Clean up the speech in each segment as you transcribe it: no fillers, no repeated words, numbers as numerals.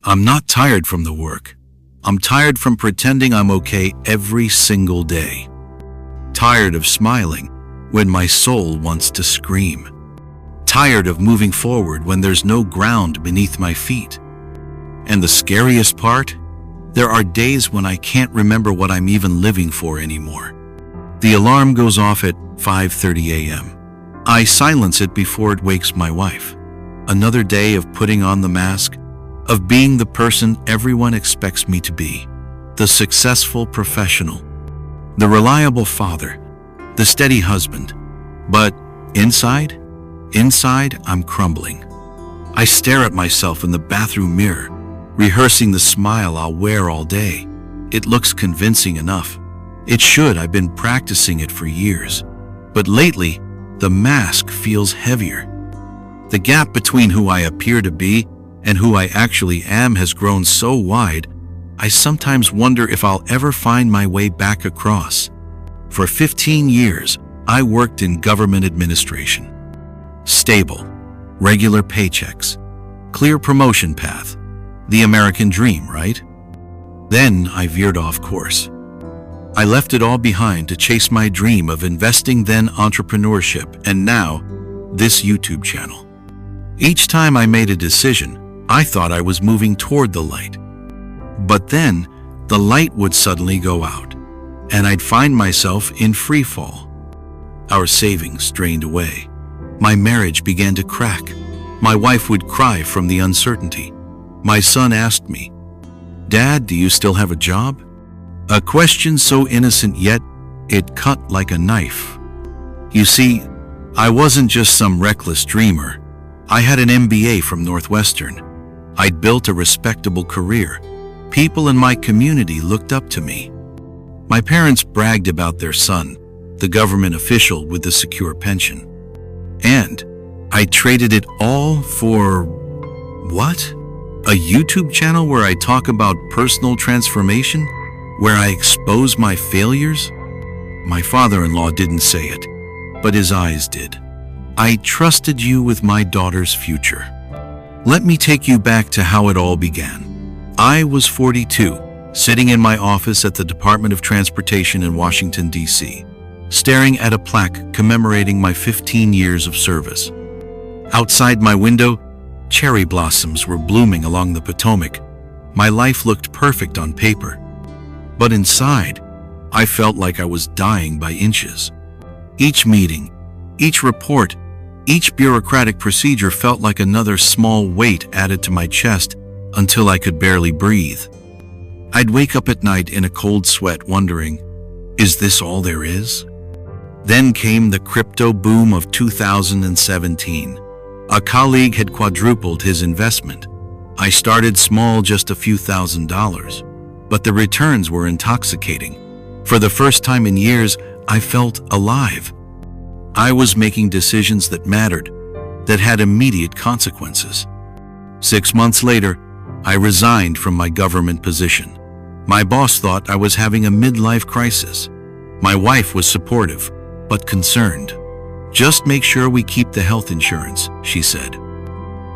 I'm not tired from the work. I'm tired from pretending I'm okay every single day. Tired of smiling when my soul wants to scream. Tired of moving forward when there's no ground beneath my feet. And the scariest part? There are days when I can't remember what I'm even living for anymore. The alarm goes off at 5:30 a.m. I silence it before it wakes my wife. Another day of putting on the mask, of being the person everyone expects me to be. The successful professional, the reliable father, the steady husband. But inside, I'm crumbling. I stare at myself in the bathroom mirror, rehearsing the smile I'll wear all day. It looks convincing enough. It should. I've been practicing it for years. But lately, the mask feels heavier. The gap between who I appear to be and who I actually am has grown so wide, I sometimes wonder if I'll ever find my way back across. For 15 years, I worked in government administration. Stable, regular paychecks, clear promotion path, the American dream, right? Then I veered off course. I left it all behind to chase my dream of investing, then entrepreneurship, and now this YouTube channel. Each time I made a decision, I thought I was moving toward the light. But then the light would suddenly go out, and I'd find myself in free fall. Our savings drained away. My marriage began to crack. My wife would cry from the uncertainty. My son asked me, "Dad, do you still have a job?" A question so innocent, yet it cut like a knife. You see, I wasn't just some reckless dreamer. I had an MBA from Northwestern. I'd built a respectable career. People in my community looked up to me. My parents bragged about their son, the government official with the secure pension. And I traded it all for what? A YouTube channel where I talk about personal transformation? Where I expose my failures? My father-in-law didn't say it, but his eyes did. I trusted you with my daughter's future. Let me take you back to how it all began. I was 42, sitting in my office at the Department of Transportation in Washington, D.C., staring at a plaque commemorating my 15 years of service. Outside my window, cherry blossoms were blooming along the Potomac. My life looked perfect on paper. But inside, I felt like I was dying by inches. Each meeting, each report, each bureaucratic procedure felt like another small weight added to my chest until I could barely breathe. I'd wake up at night in a cold sweat wondering, is this all there is? Then came the crypto boom of 2017. A colleague had quadrupled his investment. I started small, just a few $1,000s, but the returns were intoxicating. For the first time in years, I felt alive. I was making decisions that mattered, that had immediate consequences. 6 months later, I resigned from my government position. My boss thought I was having a midlife crisis. My wife was supportive, but concerned. "Just make sure we keep the health insurance," she said.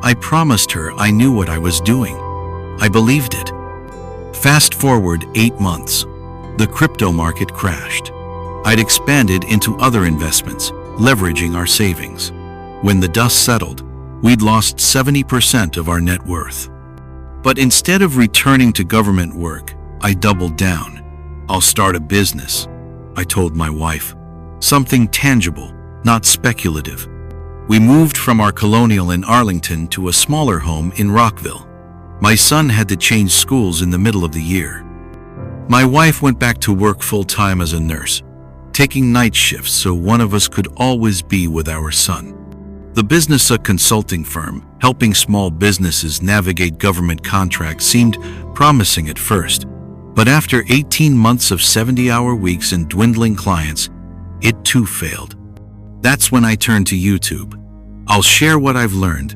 I promised her I knew what I was doing. I believed it. Fast forward 8 months. The crypto market crashed. I'd expanded into other investments, leveraging our savings. When the dust settled, we'd lost 70% of our net worth. But instead of returning to government work, I doubled down. "I'll start a business," I told my wife. "Something tangible, not speculative." We moved from our colonial in Arlington to a smaller home in Rockville. My son had to change schools in the middle of the year. My wife went back to work full-time as a nurse, taking night shifts so one of us could always be with our son. The business, a consulting firm, helping small businesses navigate government contracts, seemed promising at first. But after 18 months of 70-hour weeks and dwindling clients, it too failed. That's when I turned to YouTube. "I'll share what I've learned,"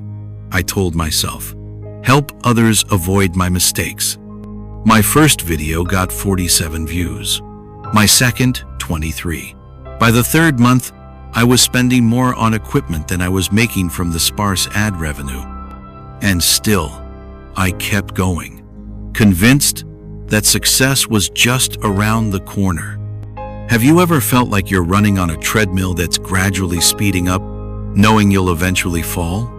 I told myself. "Help others avoid my mistakes." My first video got 47 views. My second, 23. By the third month, I was spending more on equipment than I was making from the sparse ad revenue. And still, I kept going, convinced that success was just around the corner. Have you ever felt like you're running on a treadmill that's gradually speeding up, knowing you'll eventually fall?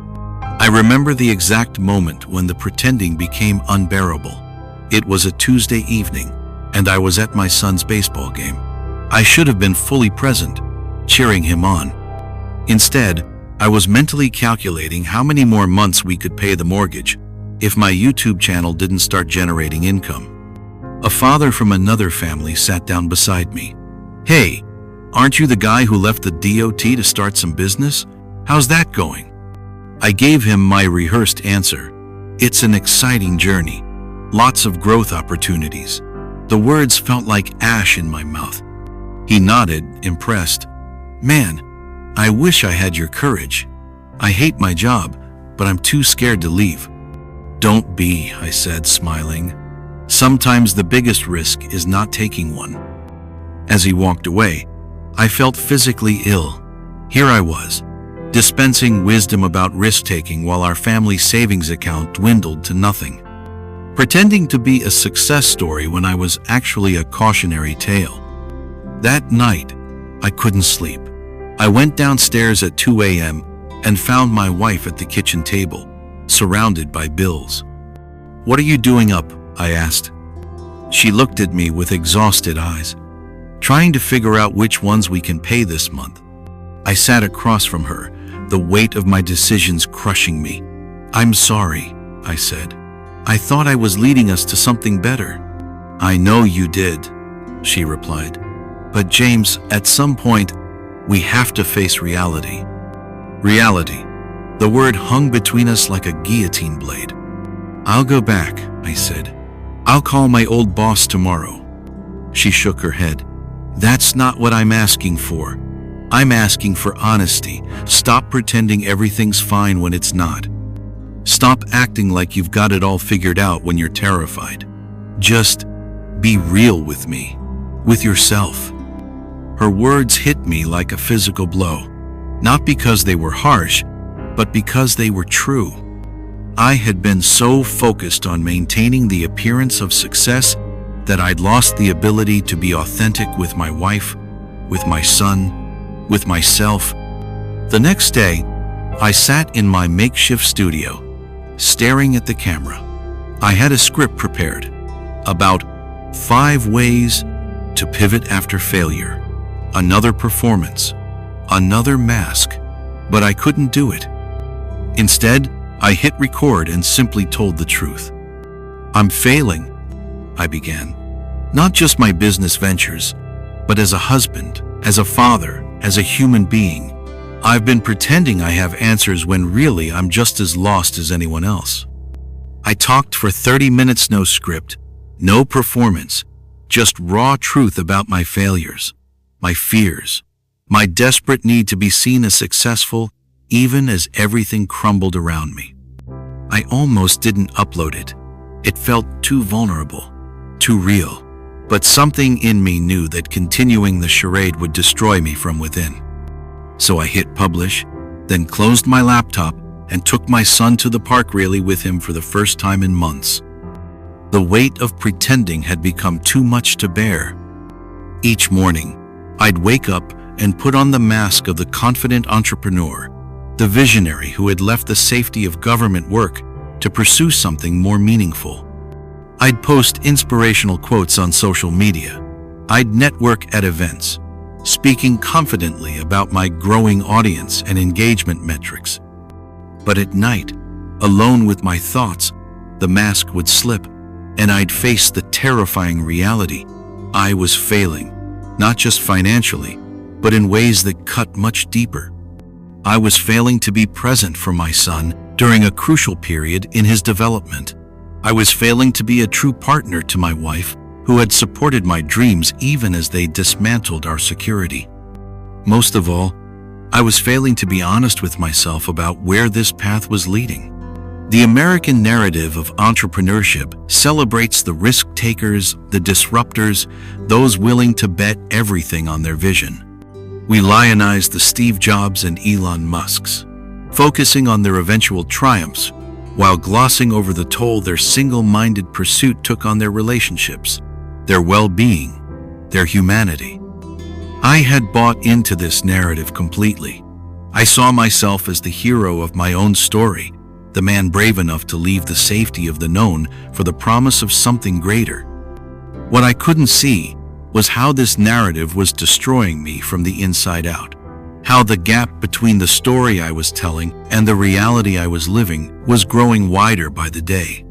I remember the exact moment when the pretending became unbearable. It was a Tuesday evening, and I was at my son's baseball game. I should have been fully present, cheering him on. Instead, I was mentally calculating how many more months we could pay the mortgage if my YouTube channel didn't start generating income. A father from another family sat down beside me. "Hey, aren't you the guy who left the DOT to start some business? How's that going?" I gave him my rehearsed answer. "It's an exciting journey. Lots of growth opportunities." The words felt like ash in my mouth. He nodded, impressed. "Man, I wish I had your courage. I hate my job, but I'm too scared to leave." "Don't be," I said, smiling. "Sometimes the biggest risk is not taking one." As he walked away, I felt physically ill. Here I was, dispensing wisdom about risk-taking while our family savings account dwindled to nothing. Pretending to be a success story when I was actually a cautionary tale. That night, I couldn't sleep. I went downstairs at 2 a.m. and found my wife at the kitchen table, surrounded by bills. "What are you doing up?" I asked. She looked at me with exhausted eyes, trying to figure out which ones we can pay this month. I sat across from her, the weight of my decisions crushing me. "I'm sorry," I said. "I thought I was leading us to something better." "I know you did," she replied. "But James, at some point, we have to face reality." Reality. The word hung between us like a guillotine blade. "I'll go back," I said. "I'll call my old boss tomorrow." She shook her head. "That's not what I'm asking for. I'm asking for honesty. Stop pretending everything's fine when it's not. Stop acting like you've got it all figured out when you're terrified. Just be real with me, with yourself." Her words hit me like a physical blow, not because they were harsh, but because they were true. I had been so focused on maintaining the appearance of success that I'd lost the ability to be authentic with my wife, with my son, with myself. The next day, I sat in my makeshift studio, staring at the camera. I had a script prepared about 5 ways to pivot after failure. Another performance, another mask, but I couldn't do it. Instead, I hit record and simply told the truth. "I'm failing," I began. "Not just my business ventures, but as a husband, as a father, as a human being. I've been pretending I have answers when really I'm just as lost as anyone else." I talked for 30 minutes, no script, no performance, just raw truth about my failures, my fears, my desperate need to be seen as successful even as everything crumbled around me. I almost didn't upload it. It felt too vulnerable, too real, but something in me knew that continuing the charade would destroy me from within. So I hit publish, then closed my laptop and took my son to the park rally with him for the first time in months. The weight of pretending had become too much to bear. Each morning, I'd wake up and put on the mask of the confident entrepreneur, the visionary who had left the safety of government work to pursue something more meaningful. I'd post inspirational quotes on social media. I'd network at events, speaking confidently about my growing audience and engagement metrics. But at night, alone with my thoughts, the mask would slip, and I'd face the terrifying reality. I was failing, not just financially, but in ways that cut much deeper. I was failing to be present for my son during a crucial period in his development. I was failing to be a true partner to my wife, who had supported my dreams even as they dismantled our security. Most of all, I was failing to be honest with myself about where this path was leading. The American narrative of entrepreneurship celebrates the risk-takers, the disruptors, those willing to bet everything on their vision. We lionize the Steve Jobs and Elon Musks, focusing on their eventual triumphs while glossing over the toll their single-minded pursuit took on their relationships, their well-being, their humanity. I had bought into this narrative completely. I saw myself as the hero of my own story, the man brave enough to leave the safety of the known for the promise of something greater. What I couldn't see was how this narrative was destroying me from the inside out, how the gap between the story I was telling and the reality I was living was growing wider by the day.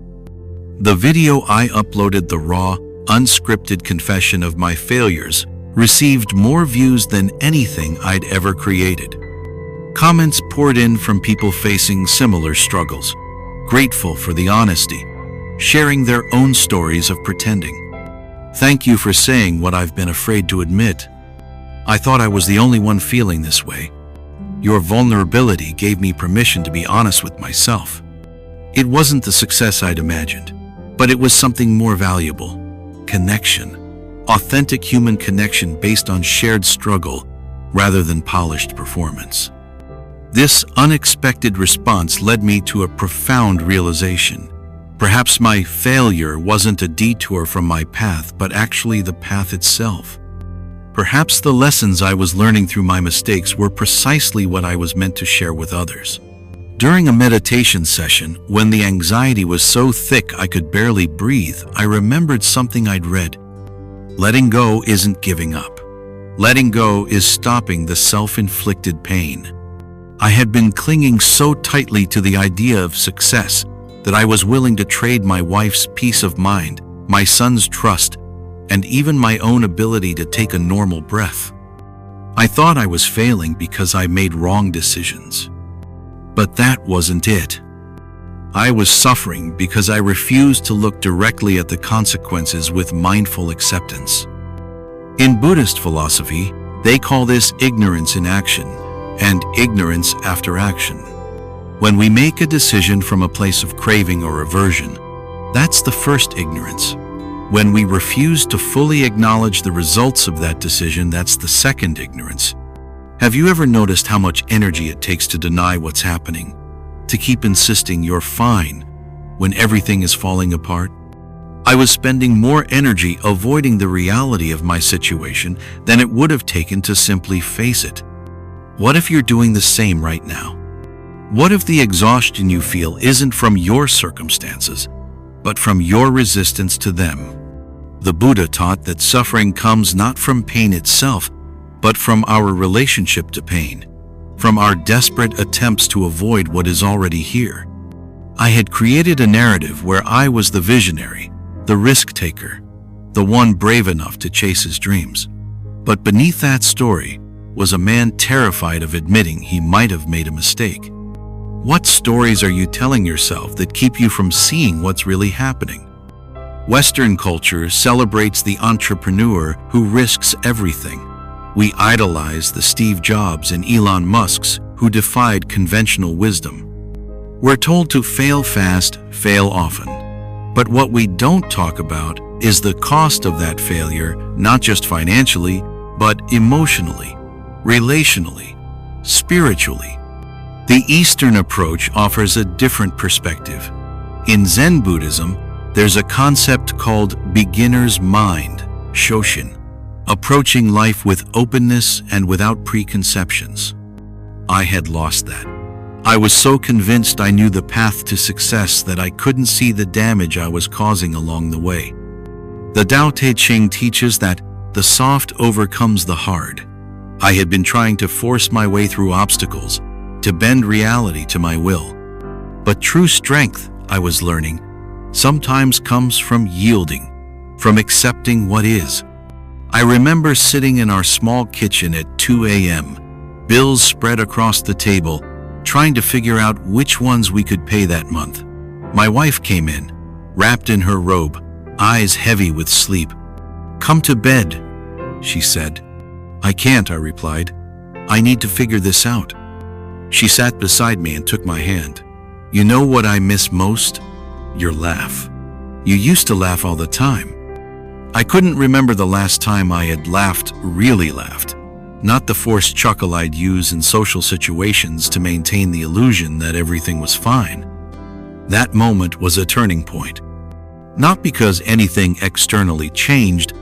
The video I uploaded, the raw, unscripted confession of my failures, received more views than anything I'd ever created. Comments poured in from people facing similar struggles, grateful for the honesty, sharing their own stories of pretending. Thank you for saying what I've been afraid to admit. I thought I was the only one feeling this way. Your vulnerability gave me permission to be honest with myself. It wasn't the success I'd imagined, but it was something more valuable. Connection. Authentic human connection based on shared struggle rather than polished performance. This unexpected response led me to a profound realization. Perhaps my failure wasn't a detour from my path, but actually the path itself. Perhaps the lessons I was learning through my mistakes were precisely what I was meant to share with others. During a meditation session, when the anxiety was so thick I could barely breathe, I remembered something I'd read. Letting go isn't giving up. Letting go is stopping the self-inflicted pain. I had been clinging so tightly to the idea of success that I was willing to trade my wife's peace of mind, my son's trust, and even my own ability to take a normal breath. I thought I was failing because I made wrong decisions. But that wasn't it. I was suffering because I refused to look directly at the consequences with mindful acceptance. In Buddhist philosophy, they call this ignorance in action and ignorance after action. When we make a decision from a place of craving or aversion, that's the first ignorance. When we refuse to fully acknowledge the results of that decision, that's the second ignorance. Have you ever noticed how much energy it takes to deny what's happening? To keep insisting you're fine when everything is falling apart? I was spending more energy avoiding the reality of my situation than it would have taken to simply face it. What if you're doing the same right now? What if the exhaustion you feel isn't from your circumstances, but from your resistance to them? The Buddha taught that suffering comes not from pain itself, but from our relationship to pain, from our desperate attempts to avoid what is already here. I had created a narrative where I was the visionary, the risk-taker, the one brave enough to chase his dreams. But beneath that story was a man terrified of admitting he might have made a mistake. What stories are you telling yourself that keep you from seeing what's really happening? Western culture celebrates the entrepreneur who risks everything. We idolize the Steve Jobs and Elon Musks who defied conventional wisdom. We're told to fail fast, fail often. But what we don't talk about is the cost of that failure, not just financially, but emotionally, relationally, spiritually. The Eastern approach offers a different perspective. In Zen Buddhism, there's a concept called beginner's mind, Shoshin, approaching life with openness and without preconceptions. I had lost that. I was so convinced I knew the path to success that I couldn't see the damage I was causing along the way. The Tao Te Ching teaches that the soft overcomes the hard. I had been trying to force my way through obstacles, to bend reality to my will. But true strength, I was learning, sometimes comes from yielding, from accepting what is. I remember sitting in our small kitchen at 2 a.m., bills spread across the table, trying to figure out which ones we could pay that month. My wife came in, wrapped in her robe, eyes heavy with sleep. "Come to bed," she said. "I can't," I replied. "I need to figure this out." She sat beside me and took my hand. "You know what I miss most? Your laugh. You used to laugh all the time." I couldn't remember the last time I had laughed, really laughed. Not the forced chuckle I'd use in social situations to maintain the illusion that everything was fine. That moment was a turning point. Not because anything externally changed,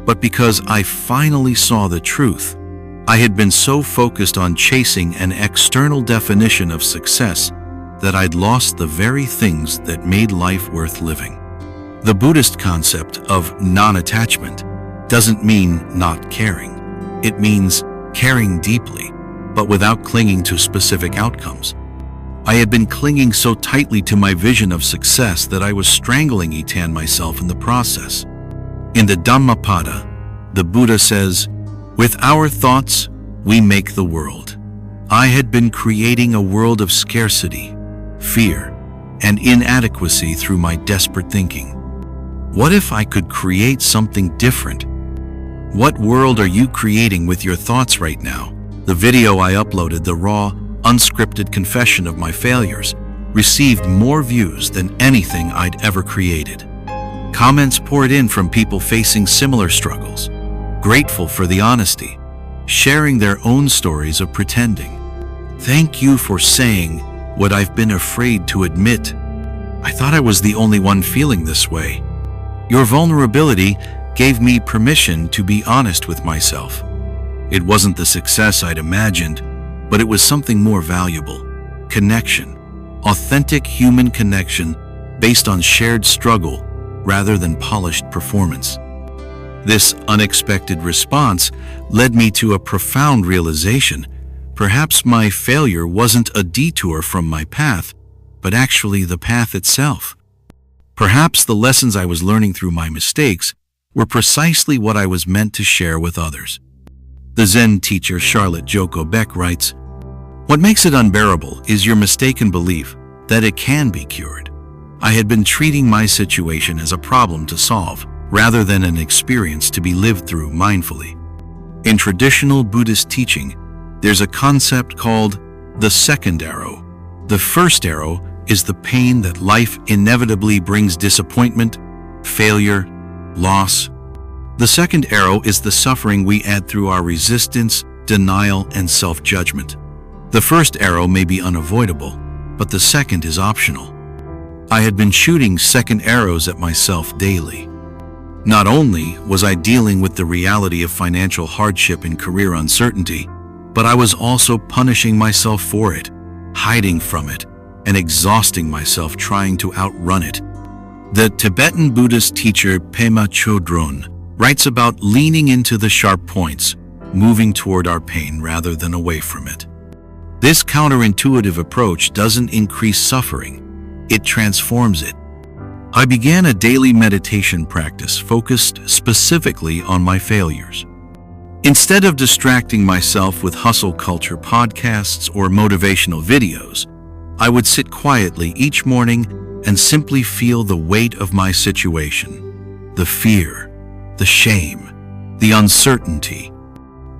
but because I finally saw the truth. I had been so focused on chasing an external definition of success that I'd lost the very things that made life worth living. The Buddhist concept of non-attachment doesn't mean not caring. It means caring deeply, but without clinging to specific outcomes. I had been clinging so tightly to my vision of success that I was strangling myself in the process. In the Dhammapada, the Buddha says, "With our thoughts, we make the world." I had been creating a world of scarcity, fear, and inadequacy through my desperate thinking. What if I could create something different? What world are you creating with your thoughts right now? The video I uploaded, the raw, unscripted confession of my failures, received more views than anything I'd ever created. Comments poured in from people facing similar struggles, grateful for the honesty, sharing their own stories of pretending. "Thank you for saying what I've been afraid to admit. I thought I was the only one feeling this way. Your vulnerability gave me permission to be honest with myself." It wasn't the success I'd imagined, but it was something more valuable. Connection. Authentic human connection based on shared struggle rather than polished performance. This unexpected response led me to a profound realization. Perhaps my failure wasn't a detour from my path, but actually the path itself. Perhaps the lessons I was learning through my mistakes were precisely what I was meant to share with others. The Zen teacher Charlotte Joko Beck writes, "What makes it unbearable is your mistaken belief that it can be cured." I had been treating my situation as a problem to solve, rather than an experience to be lived through mindfully. In traditional Buddhist teaching, there's a concept called the second arrow. The first arrow is the pain that life inevitably brings: disappointment, failure, loss. The second arrow is the suffering we add through our resistance, denial, and self-judgment. The first arrow may be unavoidable, but the second is optional. I had been shooting second arrows at myself daily. Not only was I dealing with the reality of financial hardship and career uncertainty, but I was also punishing myself for it, hiding from it, and exhausting myself trying to outrun it. The Tibetan Buddhist teacher Pema Chodron writes about leaning into the sharp points, moving toward our pain rather than away from it. This counterintuitive approach doesn't increase suffering, it transforms it. I began a daily meditation practice focused specifically on my failures. Instead of distracting myself with hustle culture podcasts or motivational videos, I would sit quietly each morning and simply feel the weight of my situation, the fear, the shame, the uncertainty.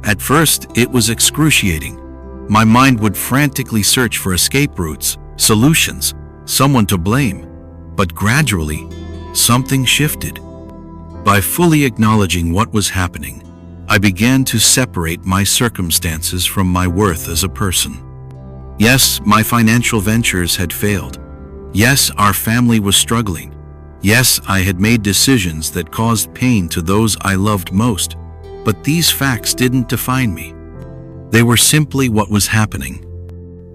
At first, it was excruciating. My mind would frantically search for escape routes, solutions, someone to blame. But gradually, something shifted. By fully acknowledging what was happening, I began to separate my circumstances from my worth as a person. Yes, my financial ventures had failed. Yes, our family was struggling. Yes, I had made decisions that caused pain to those I loved most. But these facts didn't define me. They were simply what was happening.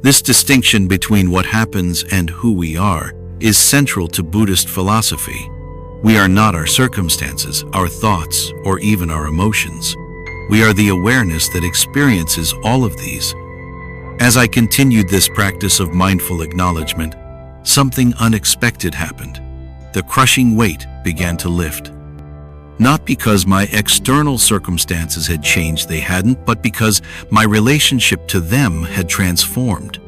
This distinction between what happens and who we are is central to Buddhist philosophy. We are not our circumstances, our thoughts, or even our emotions. We are the awareness that experiences all of these. As I continued this practice of mindful acknowledgement, something unexpected happened. The crushing weight began to lift. Not because my external circumstances had changed, they hadn't, but because my relationship to them had transformed.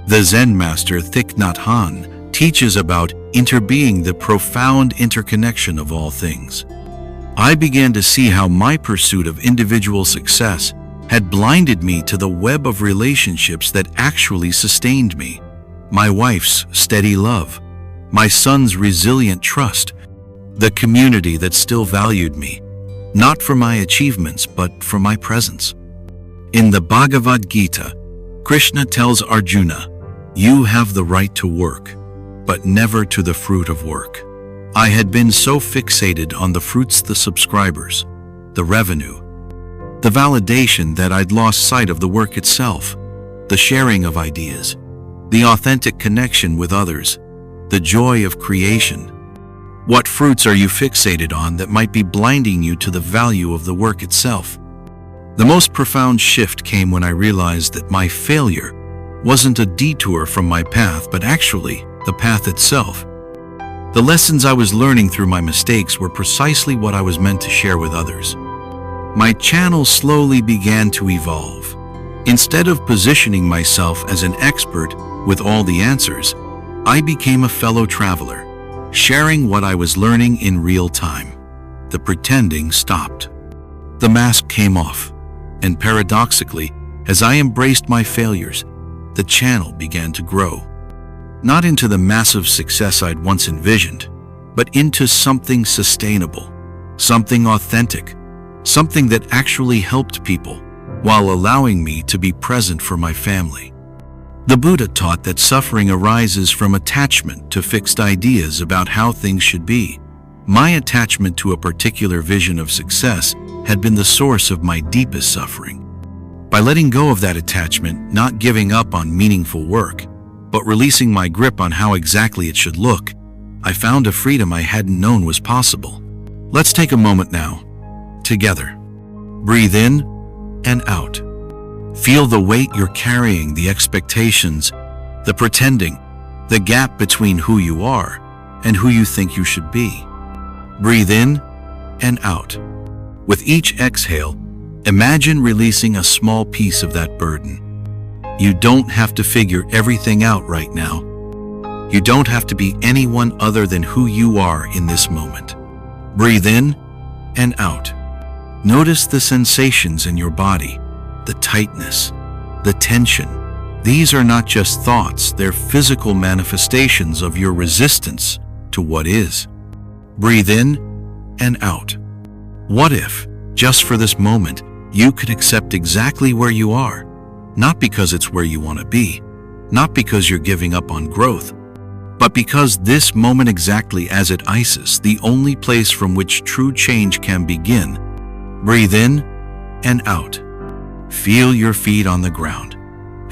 The Zen master Thich Nhat Hanh teaches about interbeing, the profound interconnection of all things. I began to see how my pursuit of individual success had blinded me to the web of relationships that actually sustained me. My wife's steady love, my son's resilient trust, the community that still valued me, not for my achievements, but for my presence. In the Bhagavad Gita, Krishna tells Arjuna, "You have the right to work. but never to the fruit of work. I had been so fixated on the fruits, the subscribers, the revenue, the validation, that I'd lost sight of the work itself, the sharing of ideas, the authentic connection with others, the joy of creation. What fruits are you fixated on that might be blinding you to the value of the work itself? The most profound shift came when I realized that my failure wasn't a detour from my path, but actually the path itself. The lessons I was learning through my mistakes were precisely what I was meant to share with others. My channel slowly began to evolve. Instead of positioning myself as an expert with all the answers, I became a fellow traveler, sharing what I was learning in real time. The pretending stopped. The mask came off, and paradoxically, as I embraced my failures, the channel began to grow. Not into the massive success I'd once envisioned, but into something sustainable, something authentic, something that actually helped people while allowing me to be present for my family. The Buddha taught that suffering arises from attachment to fixed ideas about how things should be. My attachment to a particular vision of success had been the source of my deepest suffering. By letting go of that attachment, not giving up on meaningful work, but releasing my grip on how exactly it should look, I found a freedom I hadn't known was possible. Let's take a moment now, together. Breathe in and out. Feel the weight you're carrying, the expectations, the pretending, the gap between who you are and who you think you should be. Breathe in and out. With each exhale, imagine releasing a small piece of that burden. You don't have to figure everything out right now. You don't have to be anyone other than who you are in this moment. Breathe in and out. Notice the sensations in your body, the tightness, the tension. These are not just thoughts, they're physical manifestations of your resistance to what is. Breathe in and out. What if, just for this moment, you could accept exactly where you are? Not because it's where you want to be, not because you're giving up on growth, but because this moment exactly as it is the only place from which true change can begin. Breathe in and out. Feel your feet on the ground.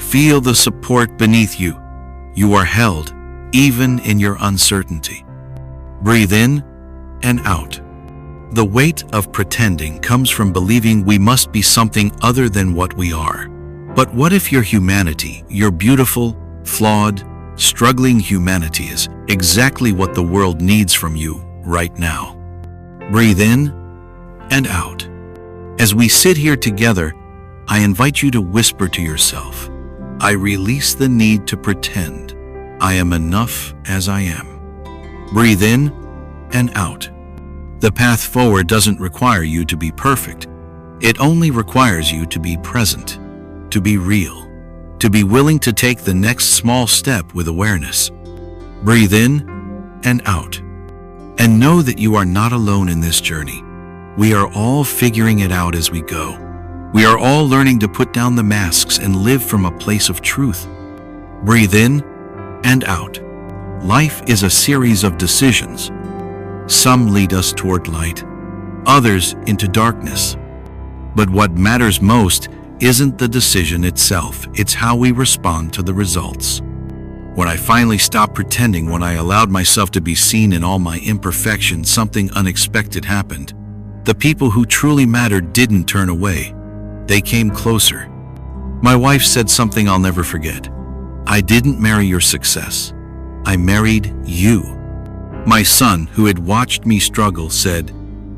Feel the support beneath you. You are held, even in your uncertainty. Breathe in and out. The weight of pretending comes from believing we must be something other than what we are. But what if your humanity, your beautiful, flawed, struggling humanity is exactly what the world needs from you right now? Breathe in and out. As we sit here together, I invite you to whisper to yourself, I release the need to pretend. I am enough as I am. Breathe in and out. The path forward doesn't require you to be perfect. It only requires you to be present, to be real, to be willing to take the next small step with awareness. Breathe in and out. And know that you are not alone in this journey. We are all figuring it out as we go. We are all learning to put down the masks and live from a place of truth. Breathe in and out. Life is a series of decisions. Some lead us toward light, others into darkness. But what matters most isn't the decision itself, it's how we respond to the results. When I finally stopped pretending, when I allowed myself to be seen in all my imperfections, something unexpected happened. The people who truly mattered didn't turn away. They came closer. My wife said something I'll never forget. I didn't marry your success. I married you. My son, who had watched me struggle, said,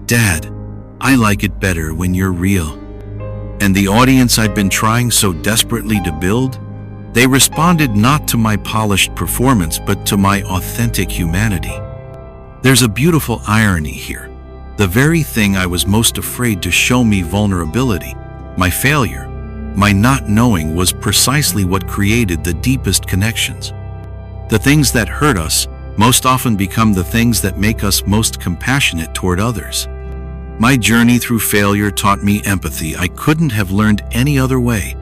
Dad, I like it better when you're real. And the audience I'd been trying so desperately to build, they responded not to my polished performance, but to my authentic humanity. There's a beautiful irony here. The very thing I was most afraid to show me vulnerability, my failure, my not knowing, was precisely what created the deepest connections. The things that hurt us most often become the things that make us most compassionate toward others. My journey through failure taught me empathy I couldn't have learned any other way.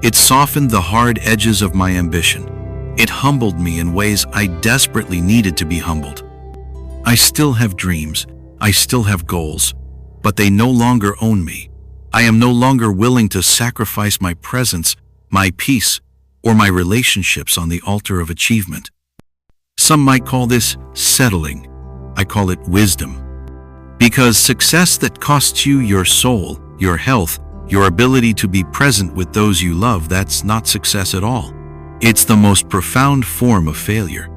It softened the hard edges of my ambition, It humbled me in ways I desperately needed to be humbled. I still have dreams, I still have goals, but they no longer own me. I am no longer willing to sacrifice my presence, my peace, or my relationships on the altar of achievement. Some might call this settling. I call it wisdom. Because success that costs you your soul, your health, your ability to be present with those you love, that's not success at all. It's the most profound form of failure.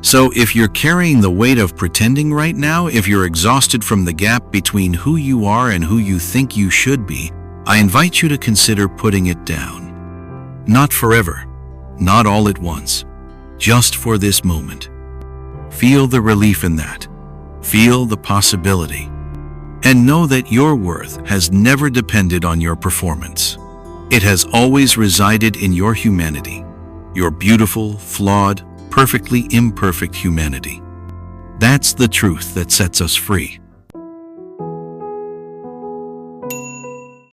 So if you're carrying the weight of pretending right now, if you're exhausted from the gap between who you are and who you think you should be, I invite you to consider putting it down. Not forever, not all at once, just for this moment. Feel the relief in that. Feel the possibility. And know that your worth has never depended on your performance. It has always resided in your humanity, your beautiful, flawed, perfectly imperfect humanity. That's the truth that sets us free.